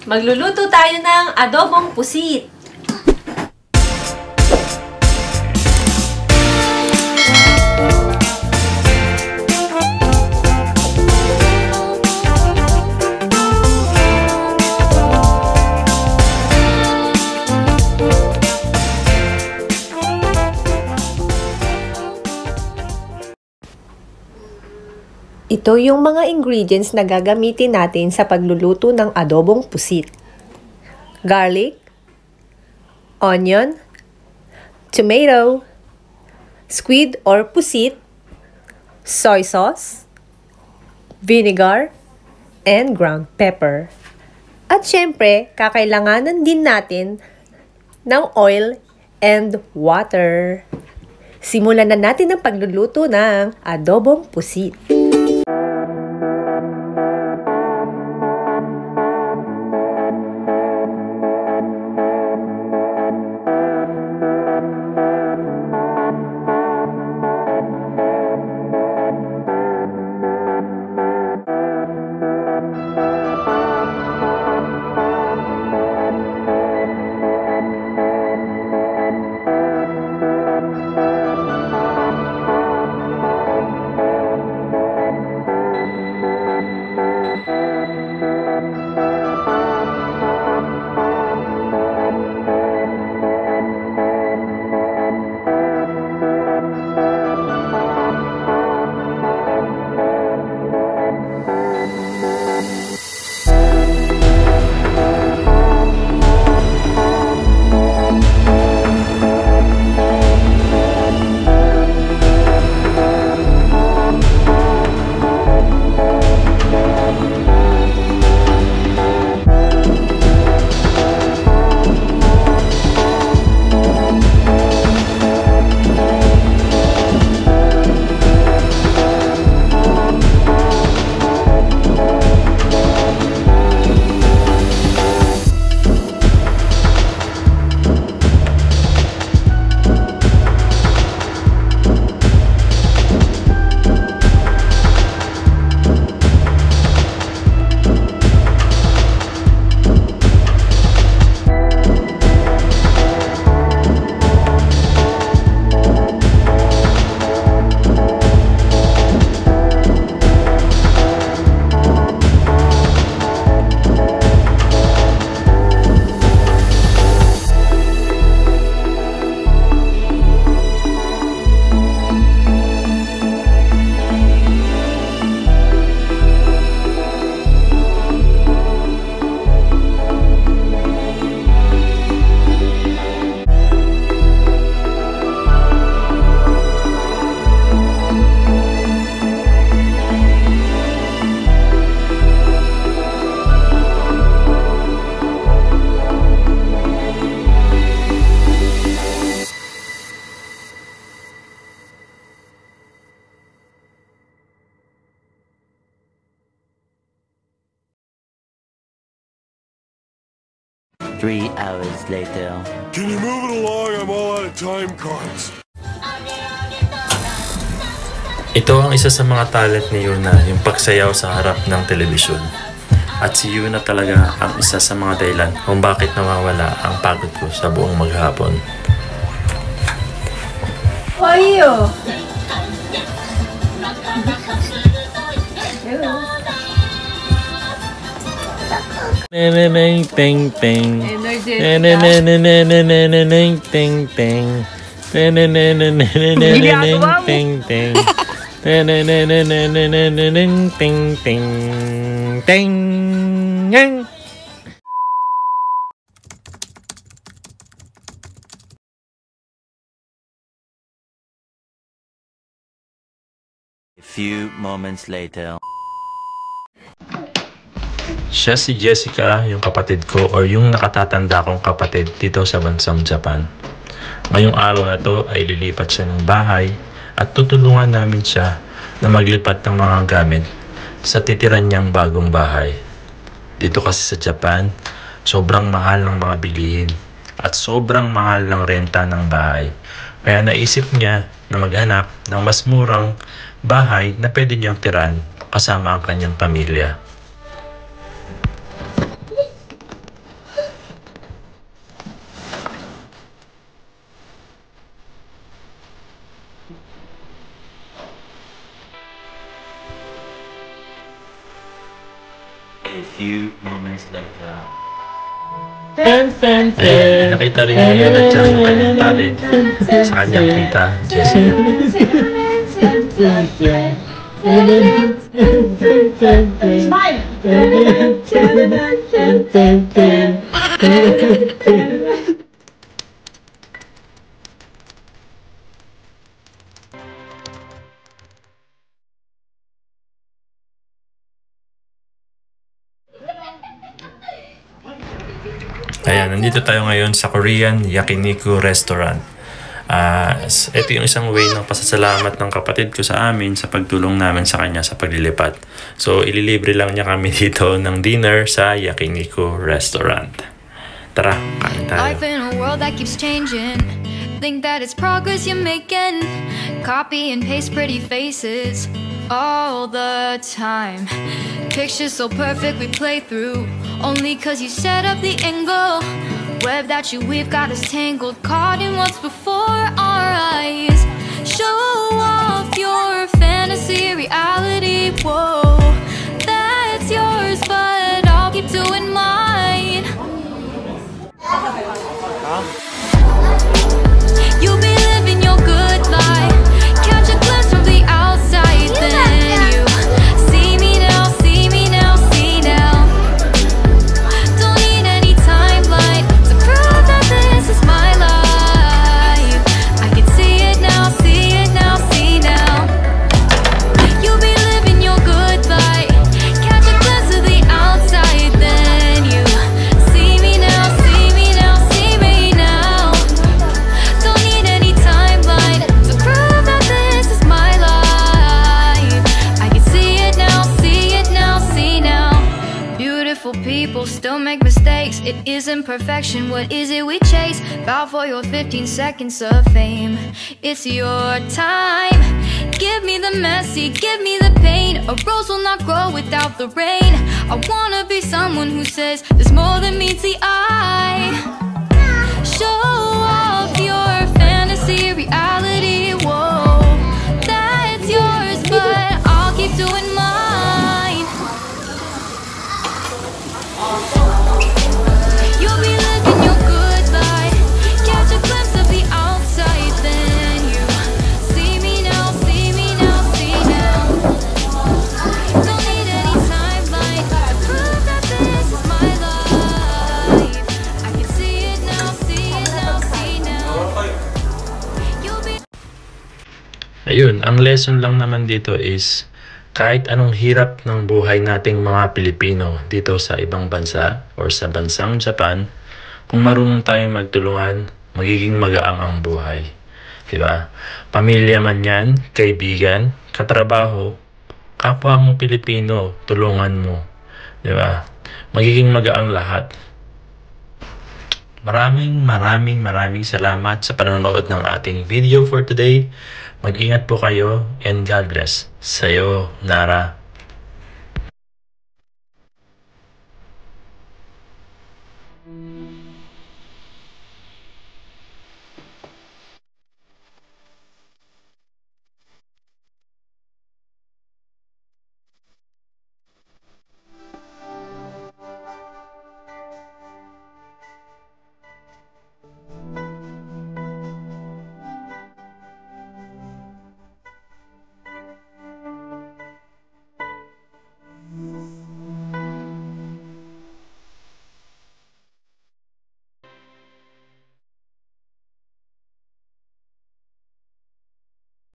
Magluluto tayo ng adobong pusit. Ito yung mga ingredients na gagamitin natin sa pagluluto ng adobong pusit. Garlic, onion, tomato, squid or pusit, soy sauce, vinegar, and ground pepper. At syempre, kakailanganan din natin ng oil and water. Simulan na natin ang pagluluto ng adobong pusit. Three hours later. Can you move it along? I'm all out of time cards. Ito ang isa sa mga talent ni Yuna, yung pagsayaw sa harap ng telebisyon. At si Yuna talaga ang isa sa mga dahilan kung bakit nawawala ang pagod ko sa buong maghapon. Wayo! Neneneng ting ting. Neneneng ting ting. Neneneng ting ting. Neneneng ting ting. Ting. A few moments later. Siya si Jessica, yung kapatid ko or yung nakatatanda kong kapatid dito sa bansang Japan. Ngayong araw na to ay lilipat siya ng bahay at tutulungan namin siya na maglipat ng mga gamit sa titiran niyang bagong bahay. Dito kasi sa Japan, sobrang mahal ng mga bilihin at sobrang mahal ng renta ng bahay. Kaya naisip niya na maghanap ng mas murang bahay na pwede niyang tiran kasama ang kanyang pamilya. few moments later. Ayan, nakita rin niya yun at siya ang kanyang talent sa kanyang tita, Jessica. Ayan, nandito tayo ngayon sa Korean Yakiniku Restaurant. Ito yung isang way ng pasasalamat ng kapatid ko sa amin sa pagtulong namin sa kanya sa paglilipat. So, ililibre lang niya kami dito ng dinner sa Yakiniku Restaurant. Tara, kain tayo. Life in a world that keeps changing. Think that it's progress you're making. Copy and paste pretty faces all the time. Pictures so perfect we play through. Only cause you set up the angle. Web that you weave got us tangled. Caught in what's before our eyes. Show off your fantasy reality. Whoa, that's yours, but I'll keep doing mine. You'll be living your good life. Catch a glimpse from the outside, then you see me now, see me now, see now. Don't need any timeline to prove that this is my life. I can see it now, see it now, see now. You'll be living your good life. Catch a glimpse of the outside, then you see me now, see me now, see me now. Don't need any timeline to prove that this is my life. I can see it now, see it now, see now. Beautiful people still make mistakes. It isn't perfection, what is it we chase? Bow for your 15 seconds of fame. It's your time. Give me the messy, give me the pain. A rose will not grow without the rain. I wanna be someone who says there's more than meets the eye. Show off your fantasy reality. Whoa, that's yours, but I'll keep doing mine. You'll be living your good life. Catch a glimpse of the outside, then you see me now, see me now, see now. Don't need any timeline to prove that this is my life. I can see it now, see it now, see now. You'll be Ayun, ang lesson lang naman dito is kahit anong hirap ng buhay nating mga Pilipino dito sa ibang bansa or sa bansang Japan, kung marunong tayong magtulungan, magiging magaang ang buhay. Diba? Pamilya man yan, kaibigan, katrabaho, kapwa mo Pilipino, tulungan mo. Diba? Magiging magaang lahat. Maraming salamat sa panonood ng ating video for today. Mag-ingat po kayo and God bless. Sayonara.